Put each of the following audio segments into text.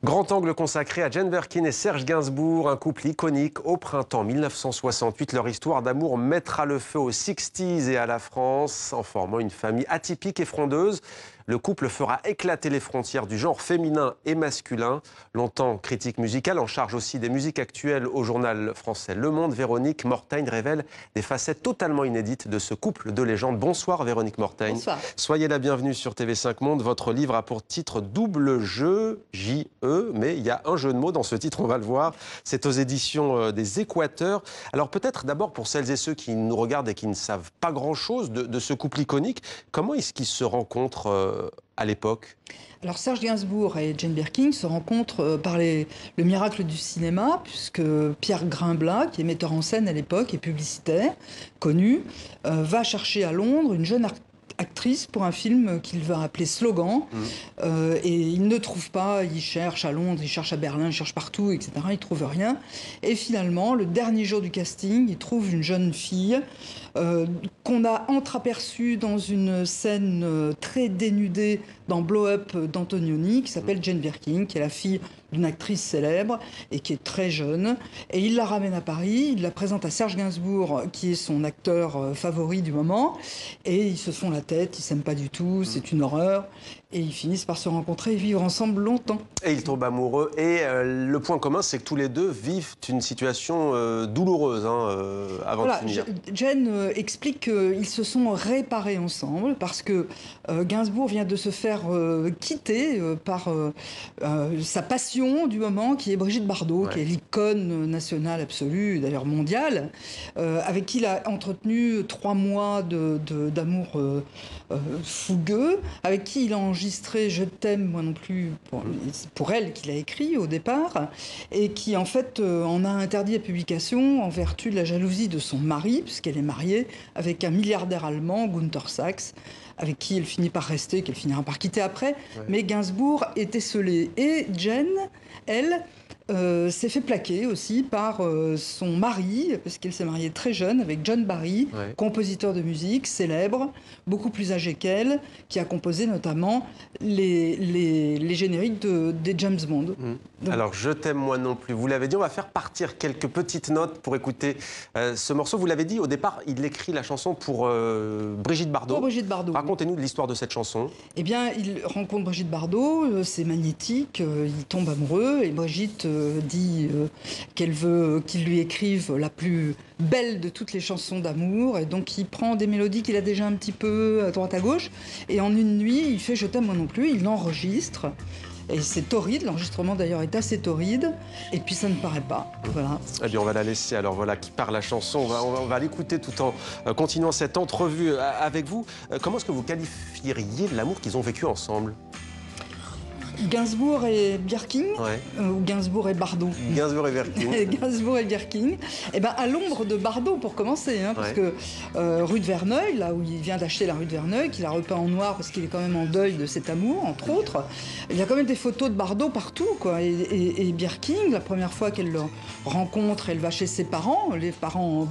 Grand angle consacré à Jane Birkin et Serge Gainsbourg, un couple iconique au printemps 1968. Leur histoire d'amour mettra le feu aux 60s et à la France en formant une famille atypique et frondeuse. Le couple fera éclater les frontières du genre féminin et masculin. Longtemps critique musicale, en charge aussi des musiques actuelles au journal français Le Monde, Véronique Mortaigne révèle des facettes totalement inédites de ce couple de légendes. Bonsoir Véronique Mortaigne. Bonsoir. Soyez la bienvenue sur TV5 Monde. Votre livre a pour titre Double jeu, J-E, mais il y a un jeu de mots dans ce titre, on va le voir. C'est aux éditions des Équateurs. Alors peut-être d'abord pour celles et ceux qui nous regardent et qui ne savent pas grand-chose de ce couple iconique, comment est-ce qu'ils se rencontrent à l'époque? Alors Serge Gainsbourg et Jane Birkin se rencontrent par le miracle du cinéma, puisque Pierre Grimblat, qui est metteur en scène à l'époque et publicitaire, connu, va chercher à Londres une jeune actrice pour un film qu'il va appeler Slogan. Et il ne trouve pas, il cherche à Londres, il cherche à Berlin, il cherche partout, etc. Il ne trouve rien. Et finalement, le dernier jour du casting, il trouve une jeune fille qu'on a entreaperçue dans une scène très dénudée dans Blow Up d'Antonioni, qui s'appelle Jane Birkin, qui est la fille d'une actrice célèbre et qui est très jeune. Et il la ramène à Paris, il la présente à Serge Gainsbourg, qui est son acteur favori du moment. Et ils se font la tête, ils s'aiment pas du tout, c'est une horreur. Et ils finissent par se rencontrer et vivre ensemble longtemps. Et ils tombent amoureux. Et le point commun, c'est que tous les deux vivent une situation douloureuse avant de finir. Jane explique qu'ils se sont réparés ensemble parce que Gainsbourg vient de se faire quitter par sa passion du moment, qui est Brigitte Bardot, qui est l'icône nationale absolue, d'ailleurs mondiale, avec qui il a entretenu 3 mois d'amour fougueux, avec qui il a enregistré Je t'aime moi non plus, pour elle qu'il a écrit au départ, et qui en fait en a interdit la publication en vertu de la jalousie de son mari, puisqu'elle est mariée avec un milliardaire allemand, Günther Sachs, avec qui elle finit par rester, qu'elle finira par quitter après. Mais Gainsbourg est esseulé. Et Jane, elle, s'est fait plaquer aussi par son mari, parce qu'elle s'est mariée très jeune avec John Barry, compositeur de musique célèbre, beaucoup plus âgé qu'elle, qui a composé notamment les génériques des James Bond. Donc, alors, Je t'aime moi non plus. Vous l'avez dit, on va faire partir quelques petites notes pour écouter ce morceau. Vous l'avez dit, au départ, il écrit la chanson pour Brigitte Bardot. pour Brigitte Bardot. Racontez-nous de l'histoire de cette chanson. Eh bien, il rencontre Brigitte Bardot, c'est magnétique, il tombe amoureux, et Brigitte dit qu'elle veut qu'il lui écrive la plus belle de toutes les chansons d'amour, et donc il prend des mélodies qu'il a déjà un petit peu à droite à gauche, et en une nuit, il fait Je t'aime moi non plus, il l'enregistre. Et c'est torride, l'enregistrement d'ailleurs est assez torride, et puis ça ne paraît pas. Voilà. Eh bien, on va la laisser, alors voilà, qui part la chanson. On va l'écouter tout en continuant cette entrevue avec vous. Comment est-ce que vous qualifieriez l'amour qu'ils ont vécu ensemble? Gainsbourg et Birkin, ou Gainsbourg et Bardot. Gainsbourg et Birkin. Gainsbourg et Birkin. Eh ben, à l'ombre de Bardot, pour commencer, parce que rue de Verneuil, là où il vient d'acheter la rue de Verneuil, qu'il a repeint en noir parce qu'il est quand même en deuil de cet amour, entre autres, il y a quand même des photos de Bardot partout, quoi. Et Birkin, la première fois qu'elle le rencontre, elle va chez ses parents, les parents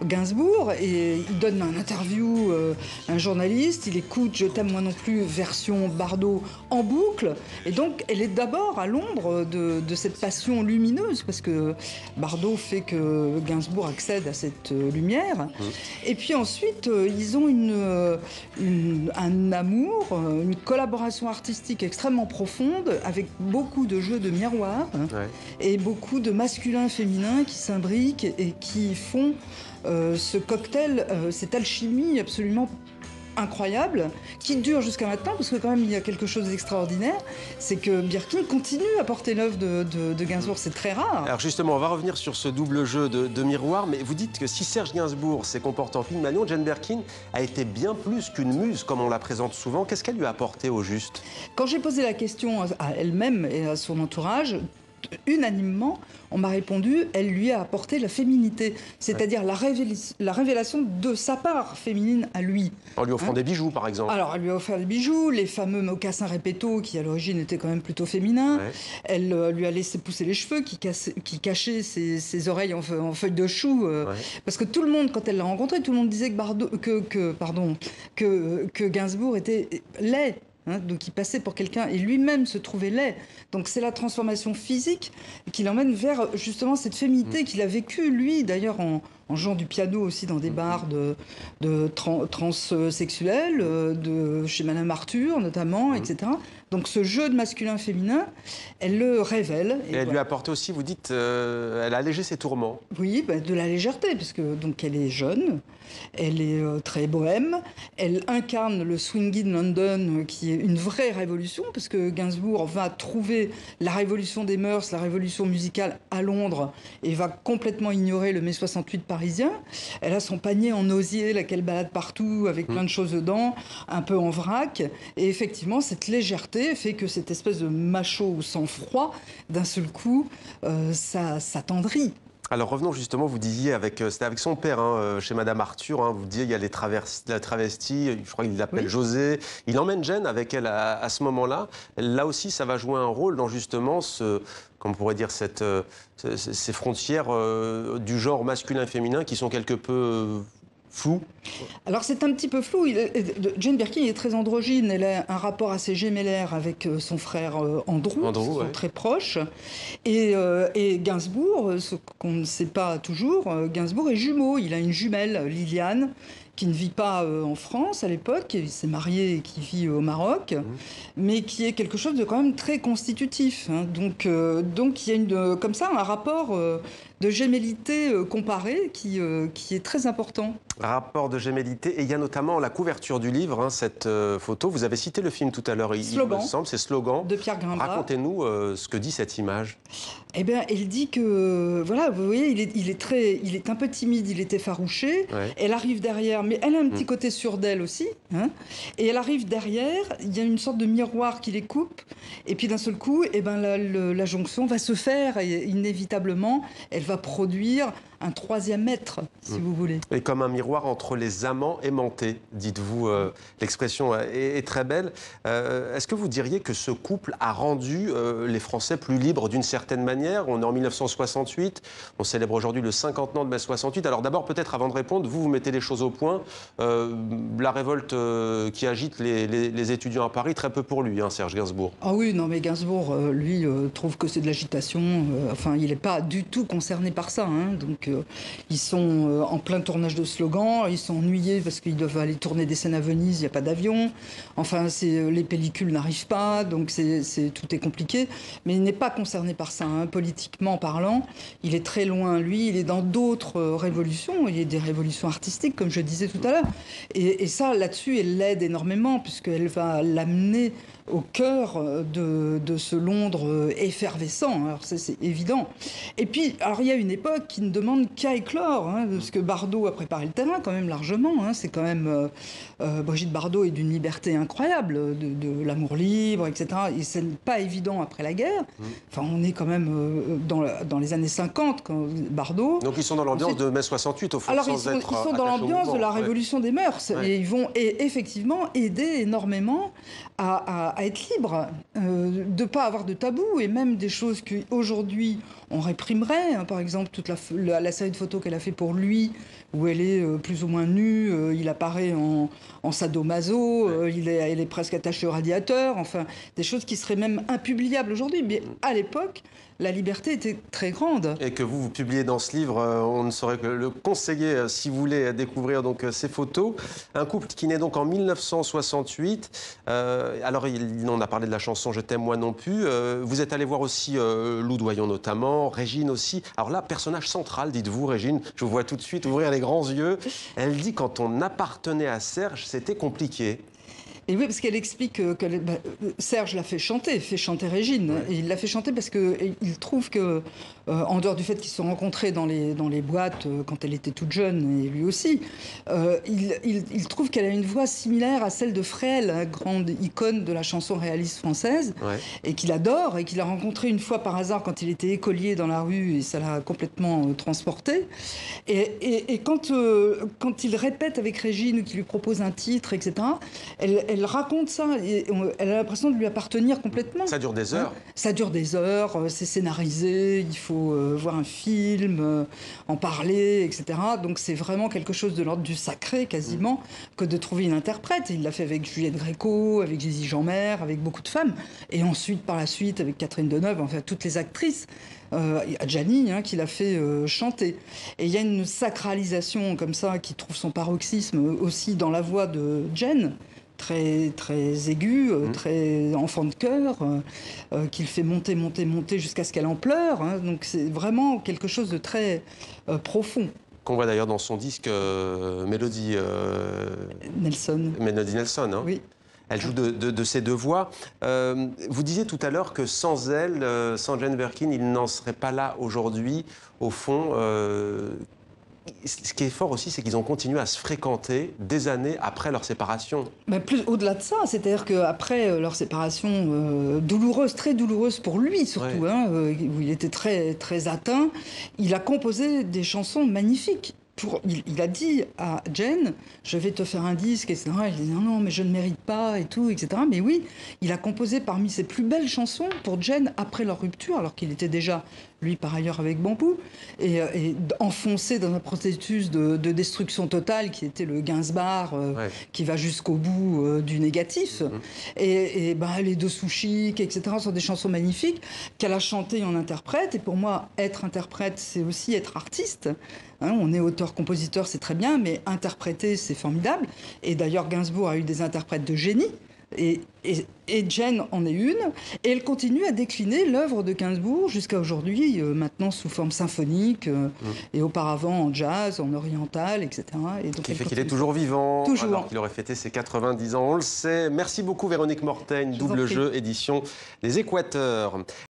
Gainsbourg, et il donne un interview à un journaliste, il écoute Je t'aime moi non plus, version Bardot en boucle. Et donc, elle est d'abord à l'ombre de cette passion lumineuse, parce que Bardot fait que Gainsbourg accède à cette lumière. Et puis ensuite, ils ont un amour, une collaboration artistique extrêmement profonde, avec beaucoup de jeux de miroir et beaucoup de masculin-féminin qui s'imbriquent et qui font ce cocktail, cette alchimie absolument incroyable, qui dure jusqu'à maintenant, parce que quand même il y a quelque chose d'extraordinaire, c'est que Birkin continue à porter l'œuvre de Gainsbourg, c'est très rare. Alors justement, on va revenir sur ce double jeu de miroir, mais vous dites que si Serge Gainsbourg s'est comporté en Pygmalion, Jane Birkin a été bien plus qu'une muse, comme on la présente souvent. Qu'est-ce qu'elle lui a apporté au juste? Quand j'ai posé la question à elle-même et à son entourage, unanimement, on m'a répondu, elle lui a apporté la féminité, c'est-à-dire la révélation de sa part féminine à lui. En lui offrant des bijoux, par exemple. Alors, elle lui a offert des bijoux, les fameux mocassins Repetto, qui à l'origine étaient quand même plutôt féminins. Elle lui a laissé pousser les cheveux, qui cachaient ses oreilles en feuilles de chou. Parce que tout le monde, quand elle l'a rencontré, tout le monde disait que Gainsbourg était laid. hein, donc il passait pour quelqu'un et lui-même se trouvait laid. Donc c'est la transformation physique qui l'emmène vers justement cette féminité qu'il a vécue, lui, d'ailleurs en jouant du piano aussi dans des bars de transsexuels, chez Madame Arthur notamment, etc. Donc ce jeu de masculin-féminin, elle le révèle. Et elle lui a apporté aussi, vous dites, elle a allégé ses tourments. Oui, de la légèreté, parce que donc elle est jeune, elle est très bohème, elle incarne le Swing in London, qui est une vraie révolution, parce que Gainsbourg va trouver la révolution des mœurs, la révolution musicale à Londres, et va complètement ignorer le mai 68 parisien. Elle a son panier en osier, là, qu'elle balade partout, avec plein de choses dedans, un peu en vrac, et effectivement, cette légèreté fait que cette espèce de macho sans froid, d'un seul coup, ça s'attendrit. Alors revenons justement, vous disiez, c'était avec son père, hein, chez Madame Arthur, hein, vous disiez il y a la travestie, je crois qu'il l'appelle José. Il emmène Jeanne avec elle à ce moment-là. Là aussi, ça va jouer un rôle dans justement comment on pourrait dire, ces frontières du genre masculin-féminin qui sont quelque peu floues. Alors c'est un petit peu flou. Jane Birkin est très androgyne. Elle a un rapport assez gémellaire avec son frère Andrew, ils sont très proches. Et Gainsbourg, ce qu'on ne sait pas toujours, Gainsbourg est jumeau. Il a une jumelle, Liliane, qui ne vit pas en France à l'époque, qui s'est mariée et qui vit au Maroc, mais qui est quelque chose de quand même très constitutif. Hein. Donc il y a comme ça un rapport de gémellité comparé qui est très important. Rapport de gémellité, et il y a notamment la couverture du livre, hein, cette photo. Vous avez cité le film tout à l'heure, il me semble, c'est Slogan. De Pierre Grimblat. Racontez-nous ce que dit cette image. Eh bien, elle dit que, voilà, vous voyez, il est un peu timide, il est effarouché. Ouais. Elle arrive derrière, mais elle a un petit côté sûr d'elle aussi. Hein, et elle arrive derrière, il y a une sorte de miroir qui les coupe. Et puis d'un seul coup, eh ben, la jonction va se faire, et inévitablement, elle va produire un troisième être, si vous voulez. Et comme un miroir entre les amants aimantés, dites-vous. L'expression est très belle. Est-ce que vous diriez que ce couple a rendu les Français plus libres d'une certaine manière? On est en 1968, on célèbre aujourd'hui le 50 ans de mai 68. Alors d'abord, peut-être avant de répondre, vous mettez les choses au point. La révolte qui agite les étudiants à Paris, très peu pour lui, hein, Serge Gainsbourg. Ah oui, non mais Gainsbourg, lui, trouve que c'est de l'agitation. Enfin, il n'est pas du tout concerné par ça. Hein, donc ils sont en plein tournage de Slogan, ils sont ennuyés parce qu'ils doivent aller tourner des scènes à Venise, il n'y a pas d'avion. Enfin, les pellicules n'arrivent pas, donc tout est compliqué. Mais il n'est pas concerné par ça, hein, politiquement parlant. Il est très loin, lui, il est dans d'autres révolutions. Il y a des révolutions artistiques, comme je disais tout à l'heure. Et ça, là-dessus, elle l'aide énormément, puisqu'elle va l'amener au cœur de ce Londres effervescent. Alors c'est évident. Et puis, alors il y a une époque qui ne demande qu'à éclore, hein, parce que Bardot a préparé le terrain quand même largement. Hein, c'est quand même Brigitte Bardot est d'une liberté incroyable, de l'amour libre, etc. Et c'est pas évident après la guerre. Enfin, on est quand même dans les années 50 quand Bardot. Donc ils sont dans l'ambiance de mai 68 au fond. Alors ils sont dans l'ambiance de la révolution des mœurs, et ils vont effectivement aider énormément à être libre, de ne pas avoir de tabou, et même des choses qu'aujourd'hui on réprimerait. Hein, par exemple, toute la série de photos qu'elle a fait pour lui, où elle est plus ou moins nue, il apparaît en sadomaso, elle est presque attachée au radiateur, enfin, des choses qui seraient même impubliables aujourd'hui. Mais à l'époque, la liberté était très grande. Et que vous publiez dans ce livre, on ne saurait que le conseiller si vous voulez découvrir donc ces photos. Un couple qui naît donc en 1968. Alors, on a parlé de la chanson « Je t'aime, moi non plus ». Vous êtes allé voir aussi Lou Doyon notamment, Régine aussi. Alors là, personnage central, dites-vous, Régine, je vous vois tout de suite ouvrir les grands yeux. Elle dit quand on appartenait à Serge, c'était compliqué. Et oui, parce qu'elle explique que Serge l'a fait chanter Régine. Ouais. Et il l'a fait chanter parce qu'il trouve que, en dehors du fait qu'ils se sont rencontrés dans les boîtes quand elle était toute jeune, et lui aussi, il trouve qu'elle a une voix similaire à celle de Fréhel, la grande icône de la chanson réaliste française, et qu'il adore, et qu'il a rencontré une fois par hasard quand il était écolier dans la rue, et ça l'a complètement transporté. Et quand il répète avec Régine, ou qu'il lui propose un titre, etc., elle elle raconte ça, et elle a l'impression de lui appartenir complètement. Ça dure des heures. Ça dure des heures, c'est scénarisé, il faut voir un film, en parler, etc. Donc c'est vraiment quelque chose de l'ordre du sacré, quasiment, que de trouver une interprète. Il l'a fait avec Juliette Gréco, avec Zizi Jeanmaire, avec beaucoup de femmes. Et ensuite, par la suite, avec Catherine Deneuve, enfin toutes les actrices. Adjani, qui l'a fait chanter. Et il y a une sacralisation comme ça qui trouve son paroxysme aussi dans la voix de Jen, très, très aiguë, très enfant de cœur, qu'il fait monter, monter, monter jusqu'à ce qu'elle en pleure. Donc c'est vraiment quelque chose de très profond. Qu'on voit d'ailleurs dans son disque Melody Nelson. Melody Nelson, hein. Oui. Elle joue de ses deux voix. Vous disiez tout à l'heure que sans elle, sans Jane Birkin, il n'en serait pas là aujourd'hui. Au fond, ce qui est fort aussi, c'est qu'ils ont continué à se fréquenter des années après leur séparation. Mais plus au-delà de ça, c'est-à-dire qu'après leur séparation douloureuse, très douloureuse pour lui surtout, ouais. Où il était très, très atteint, il a composé des chansons magnifiques. Il a dit à Jen, je vais te faire un disque, etc. Il dit non, mais je ne mérite pas, et tout, etc. Mais oui, il a composé parmi ses plus belles chansons pour Jen après leur rupture, alors qu'il était déjà, lui, par ailleurs, avec Bambou, et enfoncé dans un processus de destruction totale qui était le Gainsbourg, ouais. Qui va jusqu'au bout du négatif. Et les deux sous chic, etc. sont des chansons magnifiques qu'elle a chantées en interprète. Et pour moi, être interprète, c'est aussi être artiste. On est auteur-compositeur, c'est très bien, mais interpréter, c'est formidable. Et d'ailleurs, Gainsbourg a eu des interprètes de génie. Et Jen en est une, et elle continue à décliner l'œuvre de Gainsbourg jusqu'à aujourd'hui, maintenant sous forme symphonique, et auparavant en jazz, en oriental, etc. Et donc qui fait qu'il est toujours vivant, toujours. Alors qu'il aurait fêté ses 90 ans, on le sait. Merci beaucoup Véronique Mortaigne, Double Jeu, édition Les Équateurs.